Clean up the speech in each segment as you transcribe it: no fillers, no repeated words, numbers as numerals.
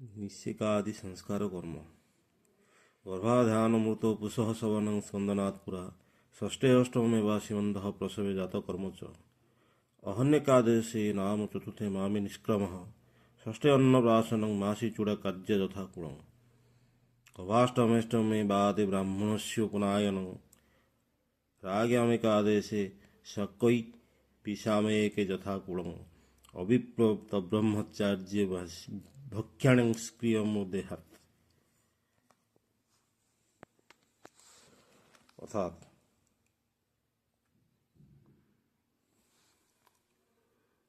निषेकादि संस्कार कर्म गर्भाधान मृत पुषः सवनं स्कंदनात् पुरा षष्ठे अष्टमे वा सीमन्तः प्रसवे जात कर्म च अहन्यकादेशे नाम चतुर्थे मामे निष्क्रमः षष्ठे अन्नप्राशनं मासी चूड़ा कार्य यथा कुलं गवाष्टमेष्टमे वादे ब्राह्मणस्योपनायनं राग्यामेकादेशे शकै पिशामेके यथा कुलं अविप्लुत ब्रह्मचार्य भक्ष्याणं देहात्। অর্থাৎ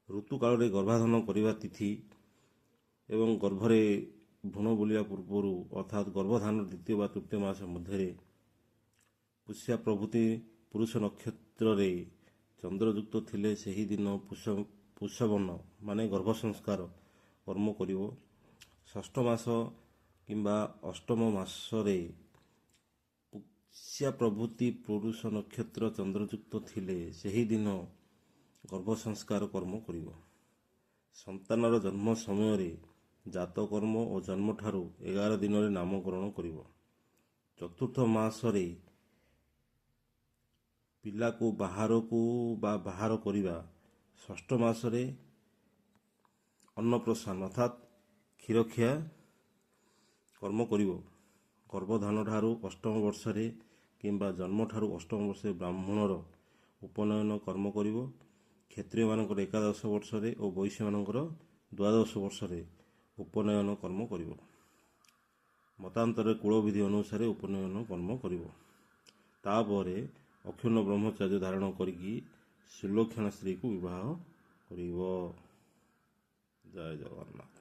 ଋତୁକାଳରେ ଗର୍ଭାଧାନ କରିବା ତିଥି ଏବଂ ଗର୍ଭରେ ଭ୍ରୂଣ ବୁଲିବା ପୂର୍ବରୁ ଅର୍ଥାତ୍ ଗର୍ଭଧାନର ଦ୍ୱିତୀୟ ବା ତୃତୀୟ ମାସ ମଧ୍ୟରେ ପୁଷ୍ୟା ପ୍ରଭୃତି ପୁରୁଷ ନକ୍ଷତ୍ରରେ ଚନ୍ଦ୍ରଯୁକ୍ତ ଥିଲେ ସେହି ଦିନ ପୁଷବନ ମାନେ ଗର୍ଭ ସଂସ୍କାର କର୍ମ କରିବ। ଷଷ୍ଠ ମାସ କିମ୍ବା ଅଷ୍ଟମ ମାସରେ ପୁଷ୍ୟା ପ୍ରଭୃତି ପୁରୁଷ ନକ୍ଷତ୍ର ଚନ୍ଦ୍ରଯୁକ୍ତ ଥିଲେ ସେହି ଦିନ ଗର୍ଭ ସଂସ୍କାର କର୍ମ କରିବ। ସନ୍ତାନର ଜନ୍ମ ସମୟରେ ଜାତକର୍ମ ଓ ଜନ୍ମଠାରୁ 11 ଦିନରେ ନାମକରଣ କରିବ। ଚତୁର୍ଥ ମାସରେ ପିଲାକୁ ବାହାର କରିବା। ଷଷ୍ଠ ମାସରେ ଅନ୍ନପ୍ରସନ୍ନ ଅର୍ଥାତ୍ କ୍ଷୀରଖିଆ କର୍ମ କରିବ। ଗର୍ଭଧାନଠାରୁ ଅଷ୍ଟମ ବର୍ଷରେ କିମ୍ବା ଜନ୍ମଠାରୁ ଅଷ୍ଟମ ବର୍ଷରେ ବ୍ରାହ୍ମଣର ଉପନୟନ କର୍ମ କରିବ। କ୍ଷତ୍ରିୟମାନଙ୍କର ଏକାଦଶ ବର୍ଷରେ ଓ ବୈଶ୍ୟମାନଙ୍କର ଦ୍ୱାଦଶ ବର୍ଷରେ ଉପନୟନ କର୍ମ କରିବ। ମତାନ୍ତରରେ କୁଳବିଧି ଅନୁସାରେ ଉପନୟନ କର୍ମ କରିବ। ତାପରେ ଅକ୍ଷୁଣ୍ଣ ବ୍ରହ୍ମଚାର୍ଯ୍ୟ ଧାରଣ କରିକି ସୁଲକ୍ଷଣା ସ୍ତ୍ରୀକୁ ବିବାହ କରିବ। ଜୟ ଜଗନ୍ନାଥ।